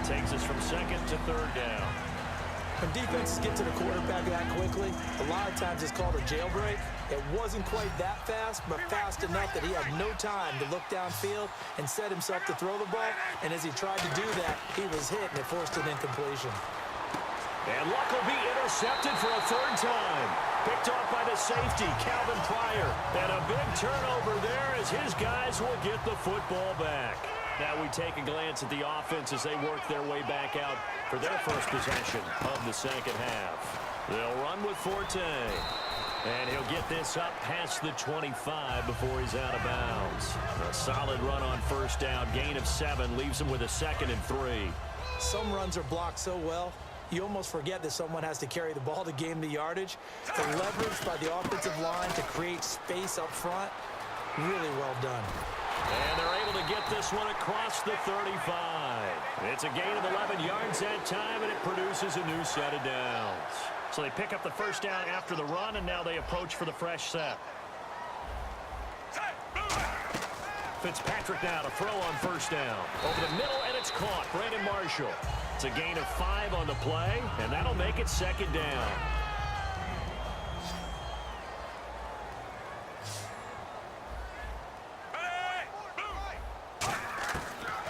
Takes us from second to third down. When defenses get to the quarterback that quickly, a lot of times it's called a jailbreak. It wasn't quite that fast, but fast enough that he had no time to look downfield and set himself to throw the ball. And as he tried to do that, he was hit, and it forced an incompletion. And Luck will be intercepted for a third time. Picked off by the safety, Calvin Pryor. And a big turnover there as his guys will get the football back. Now we take a glance at the offense as they work their way back out for their first possession of the second half. They'll run with Forte. And he'll get this up past the 25 before he's out of bounds. A solid run on first down. Gain of 7 leaves him with a 2nd and 3. Some runs are blocked so well, you almost forget that someone has to carry the ball to gain the yardage. The leverage by the offensive line to create space up front, really well done. And they're able to get this one across the 35. It's a gain of 11 yards that time, and it produces a new set of downs. So they pick up the first down after the run, and now they approach for the fresh set. Fitzpatrick now to throw on first down. Over the middle, and it's caught. Brandon Marshall. It's a gain of 5 on the play, and that'll make it second down.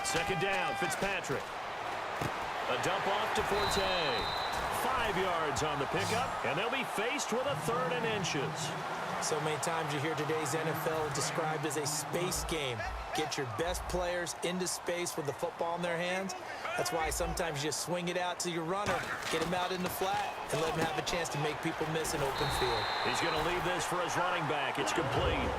Second down, Fitzpatrick. A dump off to Forte. 5 yards on the pickup, and they'll be faced with a 3rd and inches. So many times you hear today's NFL described as a space game. Get your best players into space with the football in their hands. That's why sometimes you just swing it out to your runner, get him out in the flat, and let him have a chance to make people miss an open field. He's going to leave this for his running back. It's complete.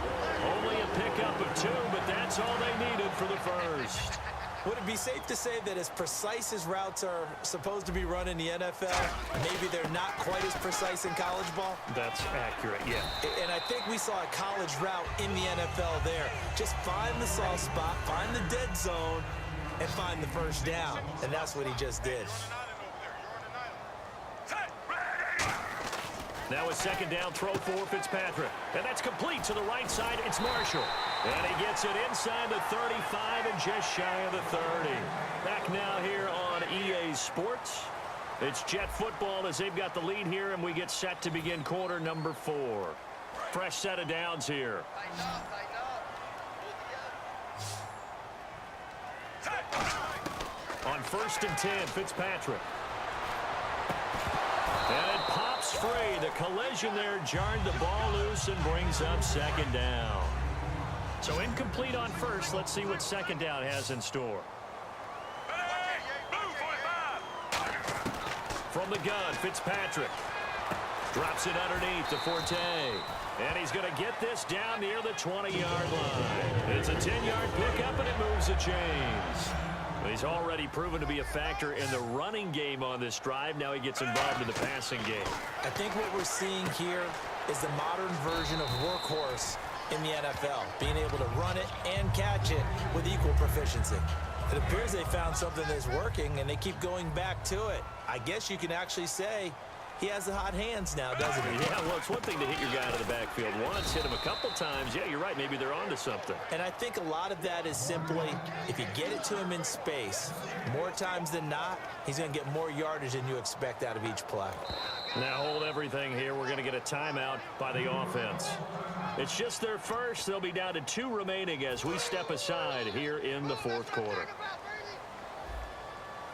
Only a pickup of 2, but that's all they needed for the first. Would it be safe to say that as precise as routes are supposed to be run in the NFL, maybe they're not quite as precise in college ball? That's accurate, yeah. And I think we saw a college route in the NFL there. Just find the soft spot, find the dead zone, and find the first down. And that's what he just did. Now a second down throw for Fitzpatrick. And that's complete to the right side. It's Marshall. And he gets it inside the 35 and just shy of the 30. Back now here on EA Sports. It's Jet football as they've got the lead here, and we get set to begin quarter number 4. Fresh set of downs here. On 1st and 10, Fitzpatrick. And it pops free. The collision there jarred the ball loose and brings up second down. So incomplete on first. Let's see what second down has in store. From the gun, Fitzpatrick. Drops it underneath to Forte. And he's going to get this down near the 20-yard line. It's a 10-yard pickup, and it moves the chains. He's already proven to be a factor in the running game on this drive. Now he gets involved in the passing game. I think what we're seeing here is the modern version of workhorse in the NFL, being able to run it and catch it with equal proficiency. It appears they found something that's working, and they keep going back to it. I guess you can actually say he has the hot hands now, doesn't he? Yeah, well, it's one thing to hit your guy to the backfield once, hit him a couple times. Yeah, you're right. Maybe they're onto something. And I think a lot of that is simply, if you get it to him in space, more times than not, he's going to get more yardage than you expect out of each play. Now hold everything here. We're going to get a timeout by the offense. It's just their first. They'll be down to 2 remaining as we step aside here in the 4th quarter.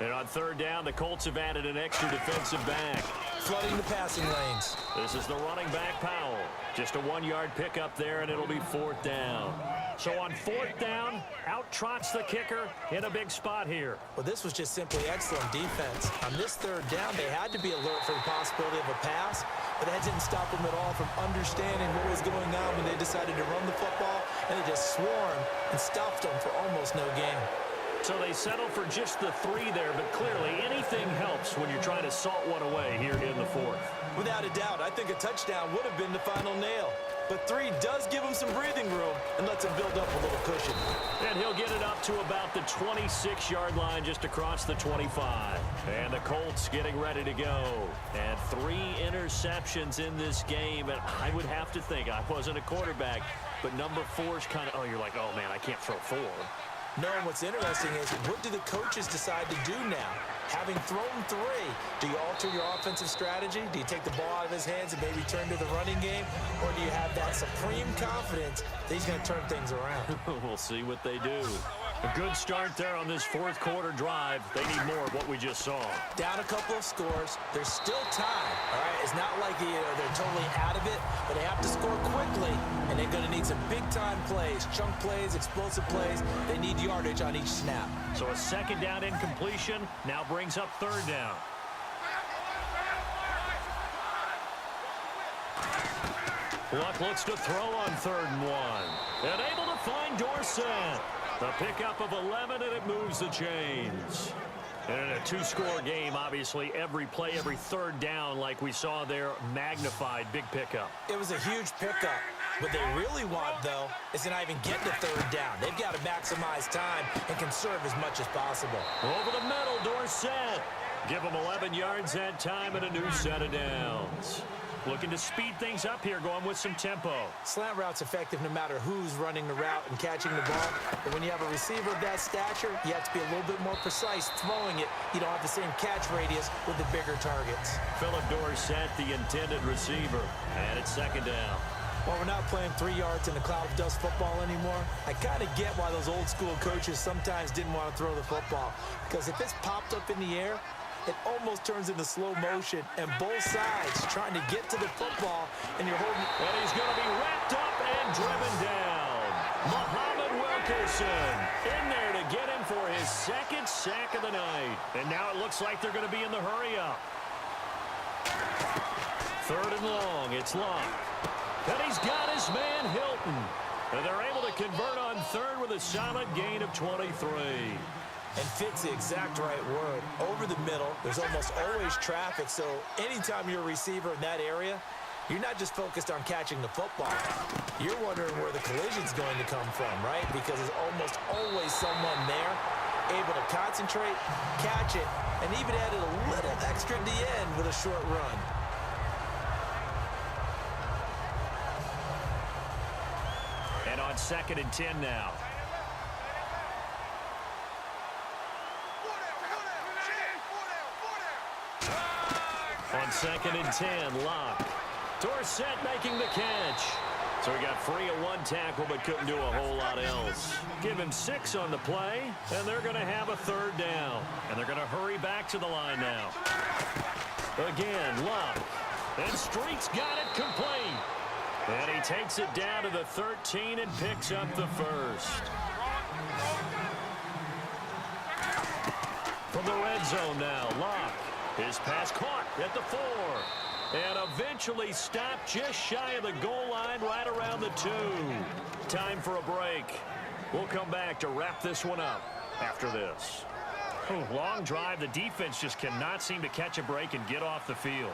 And on 3rd down, the Colts have added an extra defensive back. Flooding the passing lanes. This is the running back, Powell. Just a 1-yard pickup there, and it'll be 4th down. So on 4th down, out trots the kicker in a big spot here. Well, this was just simply excellent defense. On this 3rd down, they had to be alert for the possibility of a pass, but that didn't stop them at all from understanding what was going on when they decided to run the football, and they just swarmed and stuffed them for almost no gain. So they settle for just the 3 there, but clearly anything helps when you're trying to salt one away here in the 4th. Without a doubt, I think a touchdown would have been the final nail. But 3 does give him some breathing room and lets him build up a little cushion. And he'll get it up to about the 26-yard line just across the 25. And the Colts getting ready to go. And 3 interceptions in this game. And I would have to think, I wasn't a quarterback, but number 4 is kind of, oh, you're like, oh, man, I can't throw 4. No, and what's interesting is, what do the coaches decide to do now? Having thrown 3, do you alter your offensive strategy? Do you take the ball out of his hands and maybe turn to the running game? Or do you have that supreme confidence that he's going to turn things around? We'll see what they do. A good start there on this fourth quarter drive. They need more of what we just saw. Down a couple of scores. There's still time, all right? It's not like they're totally out of it, but they have to score quickly, and they're going to need some big-time plays, chunk plays, explosive plays. They need yardage on each snap. So a second down incompletion now brings up third down. Luck looks to throw on 3rd and 1. And able to find Dorsett. The pickup of 11, and it moves the chains. And in a 2-score game, obviously, every play, every third down, like we saw there, magnified. Big pickup. It was a huge pickup. What they really want, though, is to not even get to 3rd down. They've got to maximize time and conserve as much as possible. Over the middle, Dorsett. Give them 11 yards that time and a new set of downs. Looking to speed things up here, going with some tempo. Slant route's effective no matter who's running the route and catching the ball. But when you have a receiver of that stature, you have to be a little bit more precise throwing it. You don't have the same catch radius with the bigger targets. Philip Dorsett, the intended receiver. And it's second down. While we're not playing 3 yards in the cloud of dust football anymore, I kind of get why those old school coaches sometimes didn't want to throw the football. Because if it's popped up in the air, it almost turns into slow motion, and both sides trying to get to the football, and you're holding. And he's going to be wrapped up and driven down. Muhammad Wilkerson in there to get him for his 2nd sack of the night. And now it looks like they're going to be in the hurry-up. 3rd and long, it's Luck. And he's got his man Hilton. And they're able to convert on 3rd with a solid gain of 23. And fit's the exact right word. Over the middle, there's almost always traffic, so anytime you're a receiver in that area, you're not just focused on catching the football. You're wondering where the collision's going to come from, right? Because there's almost always someone there able to concentrate, catch it, and even added a little extra at the end with a short run. And on 2nd and 10 now. On 2nd and 10, Luck. Dorsett making the catch. So he got free of 1 tackle but couldn't do a whole lot else. Give him 6 on the play, and they're going to have a 3rd down. And they're going to hurry back to the line now. Again, Luck. And Street's got it complete. And he takes it down to the 13 and picks up the 1st. From the red zone now, Luck. His pass caught at the 4. And eventually stopped just shy of the goal line right around the 2. Time for a break. We'll come back to wrap this one up after this. Long drive. The defense just cannot seem to catch a break and get off the field.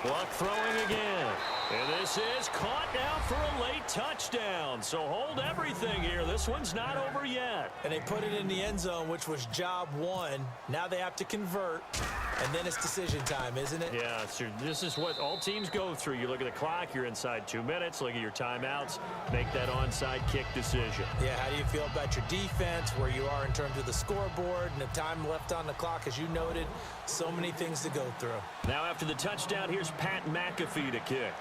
Luck throwing again. And this is caught now for a late touchdown. So hold everything here. This one's not over yet. And they put it in the end zone, which was job 1. Now they have to convert. And then it's decision time, isn't it? Yeah, so this is what all teams go through. You look at the clock, you're inside 2 minutes. Look at your timeouts. Make that onside kick decision. Yeah, how do you feel about your defense, where you are in terms of the scoreboard and the time left on the clock? As you noted, so many things to go through. Now after the touchdown, here's Pat McAfee to kick.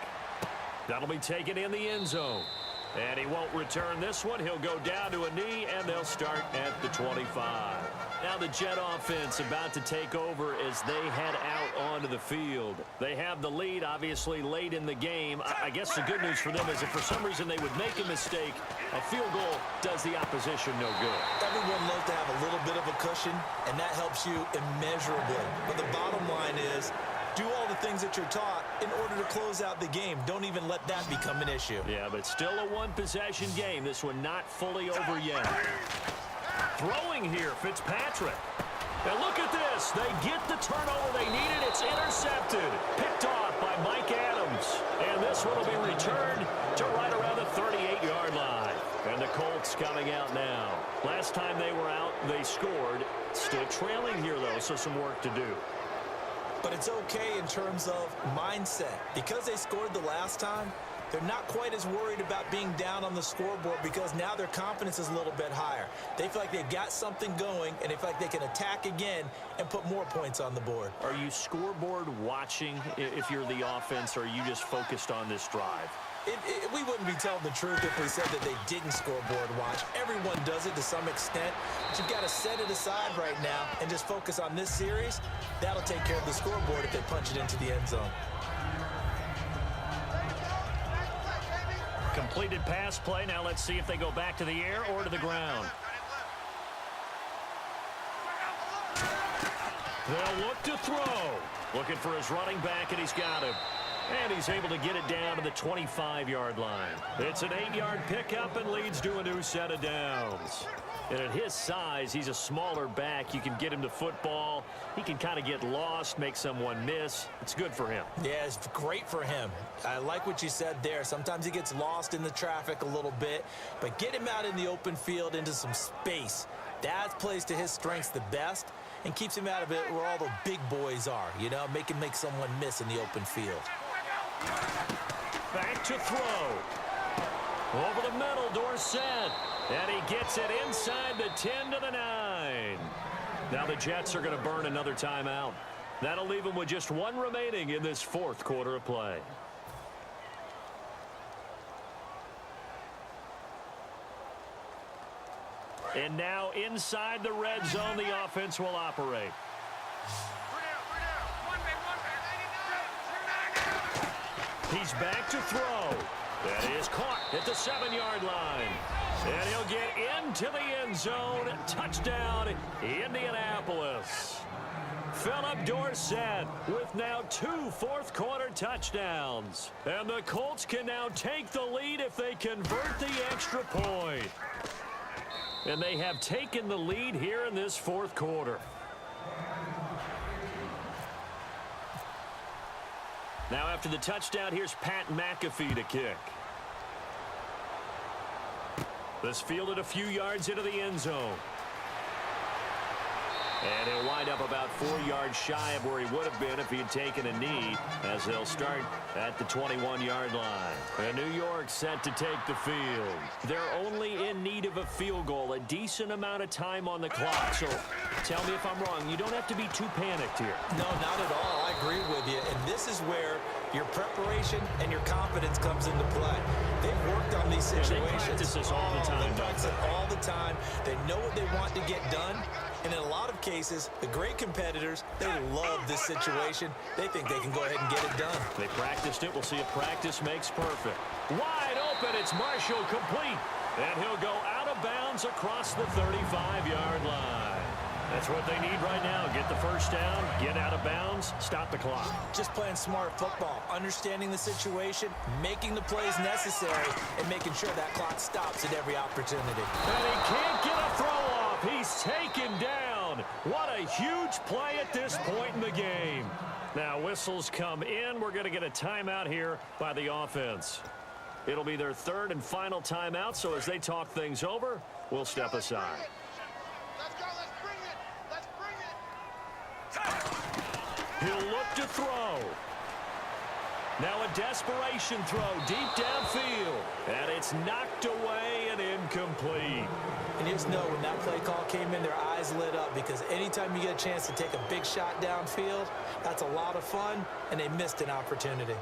That'll be taken in the end zone. And he won't return this one. He'll go down to a knee, and they'll start at the 25. Now the Jet offense about to take over as they head out onto the field. They have the lead, obviously, late in the game. I guess the good news for them is if for some reason they would make a mistake, a field goal does the opposition no good. Everyone loves to have a little bit of a cushion, and that helps you immeasurably. But the bottom line is, do all the things that you're taught in order to close out the game. Don't even let that become an issue. Yeah, but still a one-possession game. This one not fully over yet. Throwing here, Fitzpatrick. Now look at this. They get the turnover they needed. It's intercepted. Picked off by Mike Adams. And this one will be returned to right around the 38-yard line. And the Colts coming out now. Last time they were out, they scored. Still trailing here, though, so some work to do. But it's okay in terms of mindset. Because they scored the last time, they're not quite as worried about being down on the scoreboard because now their confidence is a little bit higher. They feel like they've got something going, and they feel like they can attack again and put more points on the board. Are you scoreboard watching if you're the offense, or are you just focused on this drive? We wouldn't be telling the truth if we said that they didn't scoreboard watch. Everyone does it to some extent, but you've got to set it aside right now and just focus on this series. That'll take care of the scoreboard if they punch it into the end zone. Completed pass play. Now let's see if they go back to the air or to the ground. They'll look to throw. Looking for his running back, and he's got him. And he's able to get it down to the 25-yard line. It's an 8-yard pickup and leads to a new set of downs. And at his size, he's a smaller back. You can get him to football. He can kind of get lost, make someone miss. It's good for him. Yeah, it's great for him. I like what you said there. Sometimes he gets lost in the traffic a little bit, but get him out in the open field into some space. That plays to his strengths the best and keeps him out of it where all the big boys are, you know, make someone miss in the open field. Back to throw. Over the middle, Dorsett. And he gets it inside the 10 to the 9. Now the Jets are going to burn another timeout. That'll leave them with just one remaining in this fourth quarter of play. And now inside the red zone, the offense will operate. He's back to throw. That is caught at the 7-yard line. And he'll get into the end zone. Touchdown, Indianapolis. Philip Dorsett with now 2 fourth-quarter touchdowns. And the Colts can now take the lead if they convert the extra point. And they have taken the lead here in this fourth quarter. Now after the touchdown, here's Pat McAfee to kick. This fielded a few yards into the end zone. And he'll wind up about 4 yards shy of where he would have been if he had taken a knee, as they'll start at the 21-yard line. And New York set to take the field. They're only in need of a field goal, a decent amount of time on the clock. So tell me if I'm wrong. You don't have to be too panicked here. No, not at all. I agree with you. And this is where your preparation and your confidence comes into play. They've worked on these situations. They practice this all the time. They practice it all the time. They know what they want to get done. And in a lot of cases, the great competitors, they love this situation. They think they can go ahead and get it done. They practiced it. We'll see if practice makes perfect. Wide open. It's Marshall, complete. And he'll go out of bounds across the 35-yard line. That's what they need right now. Get the first down, get out of bounds, stop the clock. Just playing smart football, understanding the situation, making the plays necessary, and making sure that clock stops at every opportunity. And he can't get a throw off. He's taken down. What a huge play at this point in the game. Now whistles come in. We're going to get a timeout here by the offense. It'll be their third and final timeout, so as they talk things over, we'll step aside. He'll look to throw. Now a desperation throw deep downfield. And it's knocked away and incomplete. And you just know when that play call came in, their eyes lit up, because anytime you get a chance to take a big shot downfield, that's a lot of fun, and they missed an opportunity.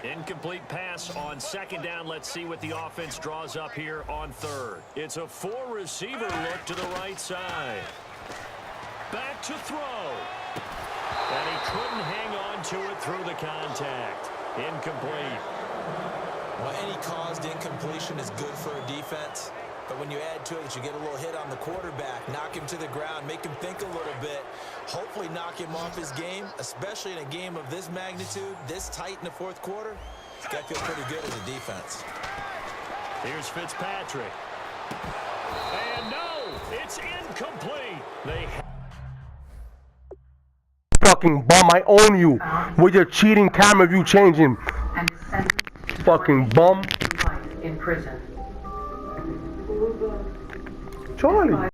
Incomplete pass on second down. Let's see what the offense draws up here on third. It's a 4-receiver look to the right side. Back to throw. And he couldn't hang on to it through the contact. Incomplete. Well, any caused incompletion is good for a defense. But when you add to it that you get a little hit on the quarterback, knock him to the ground, make him think a little bit, hopefully knock him off his game, especially in a game of this magnitude, this tight in the fourth quarter, it's got to feel pretty good as a defense. Here's Fitzpatrick. And no, it's incomplete. They fucking bum, I own you with your cheating camera view changing. fucking bum. In prison. Charlie.